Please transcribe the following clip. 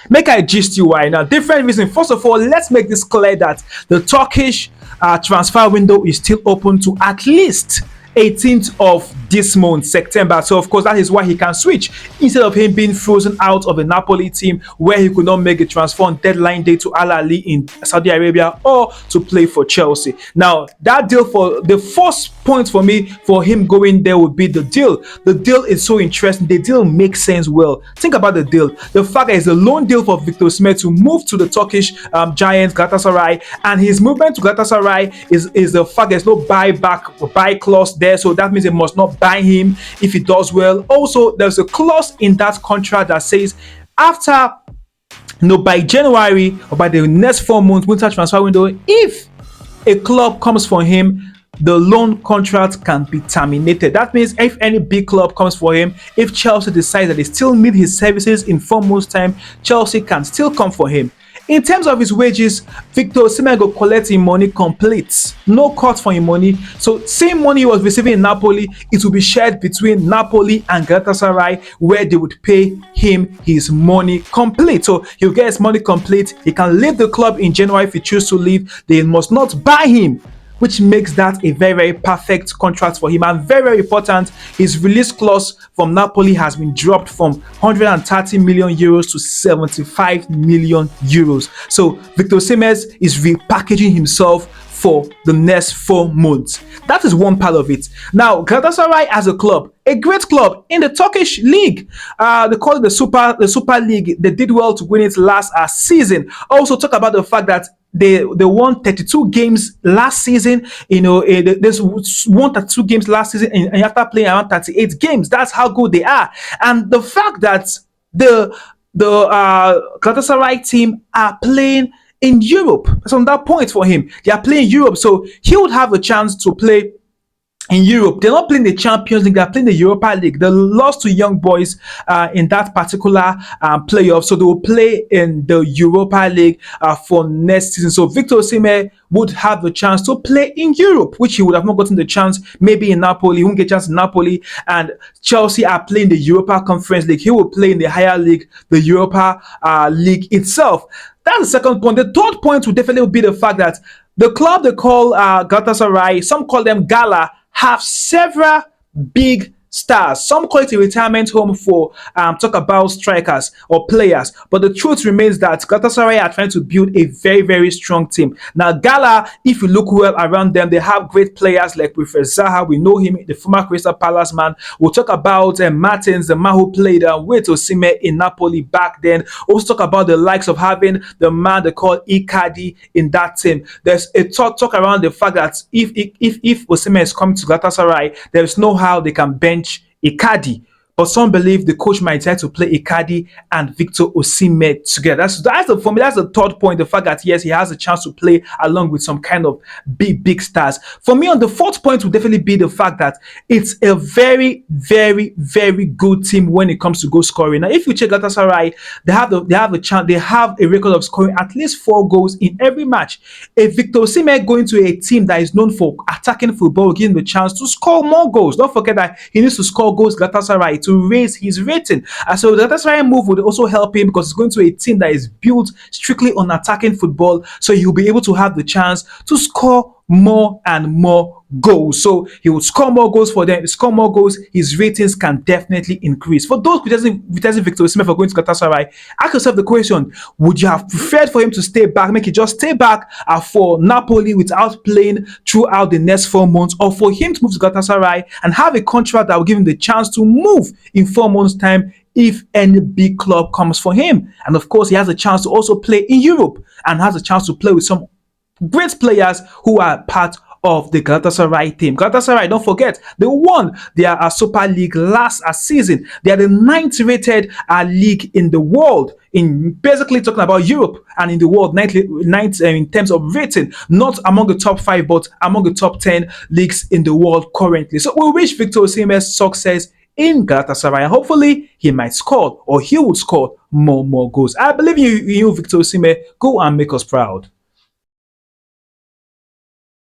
Make I gist you why now. Different reason. First of all, let's make this clear that the Turkish transfer window is still open to at least 18th of this month, September. So, of course, that is why he can switch instead of him being frozen out of the Napoli team where he could not make a transfer on deadline day to Al Ahly in Saudi Arabia or to play for Chelsea. Now, that deal for the first point for me for him going there would be the deal. The deal is so interesting. The deal makes sense well. Think about the deal. The fact that it's a loan deal for Victor Osimhen to move to the Turkish giant Galatasaray, and his movement to Galatasaray is the fact there's no buyback or buy clause there. So that means they must not buy him if he does well. Also, there's a clause in that contract that says after by January or by the next 4 months winter transfer window, if a club comes for him, the loan contract can be terminated. That means if any big club comes for him, if Chelsea decides that they still need his services in 4 months' time, Chelsea can still come for him. In terms of his wages, Victor Osimhen go collect him money complete. No cut for him money. So same money he was receiving in Napoli, it will be shared between Napoli and Galatasaray, where they would pay him his money complete. So he'll get his money complete. He can leave the club in January if he chooses to leave. They must not buy him, which makes that a very, very perfect contract for him. And very, very important, his release clause from Napoli has been dropped from 130 million euros to 75 million euros. So Victor Osimhen is repackaging himself for the next 4 months. That is one part of it. Now, Galatasaray as a club, a great club in the Turkish league. They call it the Super League. They did well to win it last season. Also talk about the fact that they won 32 games last season. They won 32 games last season, and after playing around 38 games, that's how good they are. And the fact that the Galatasaray team are playing in Europe, that's on that point for him. They are playing Europe, so he would have a chance to play in Europe. They're not playing the Champions League, they're playing the Europa League. They lost to Young Boys in that particular playoff, so they will play in the Europa League for next season. So Victor Osimhen would have the chance to play in Europe, which he would have not gotten the chance maybe in Napoli. He won't get a chance in Napoli, and Chelsea are playing the Europa Conference League. He will play in the higher league, the Europa League itself. That's the second point. The third point would definitely be the fact that the club they call Galatasaray, some call them Gala, have several big stars. Some call it a retirement home for talk about strikers or players. But the truth remains that Galatasaray are trying to build a very, very strong team. Now, Gala, if you look well around them, they have great players like Wilfred Zaha. We know him, the former Crystal Palace man. We'll talk about Martins, the man who played with Osimhen in Napoli back then. Also talk about the likes of having the man they call Icardi in that team. There's a talk around the fact that if Osimhen is coming to Galatasaray, there's no how they can bench Icardi. But some believe the coach might try to play Icardi and Victor Osimhen together. For me, that's the third point. The fact that yes, he has a chance to play along with some kind of big stars. For me, on the fourth point would definitely be the fact that it's a very, very, very good team when it comes to goal scoring. Now, if you check Galatasaray, they have a record of scoring at least 4 goals in every match. If Victor Osimhen going to a team that is known for attacking football, giving the chance to score more goals. Don't forget that he needs to score goals. Galatasaray to raise his rating. And so the Galatasaray move would also help him because it's going to a team that is built strictly on attacking football. So he'll be able to have the chance to score more and more goals. So he would score more goals for them. Score more goals, his ratings can definitely increase. For those criticizing Victor Osimhen for going to Galatasaray, ask yourself the question: would you have preferred for him to stay back, make it just stay back for Napoli without playing throughout the next 4 months, or for him to move to Galatasaray and have a contract that will give him the chance to move in 4 months' time if any big club comes for him? And of course, he has a chance to also play in Europe and has a chance to play with some great players who are part of the Galatasaray team. Galatasaray, don't forget, they won their Super League last season. They are the 9th rated league in the world, in basically talking about Europe and in the world, ninth in terms of rating, not among the top 5, but among the top 10 leagues in the world currently. So we wish Victor Osimhen success in Galatasaray, and hopefully he might score, or he would score more goals. I believe in you, Victor Osimhen. Go and make us proud.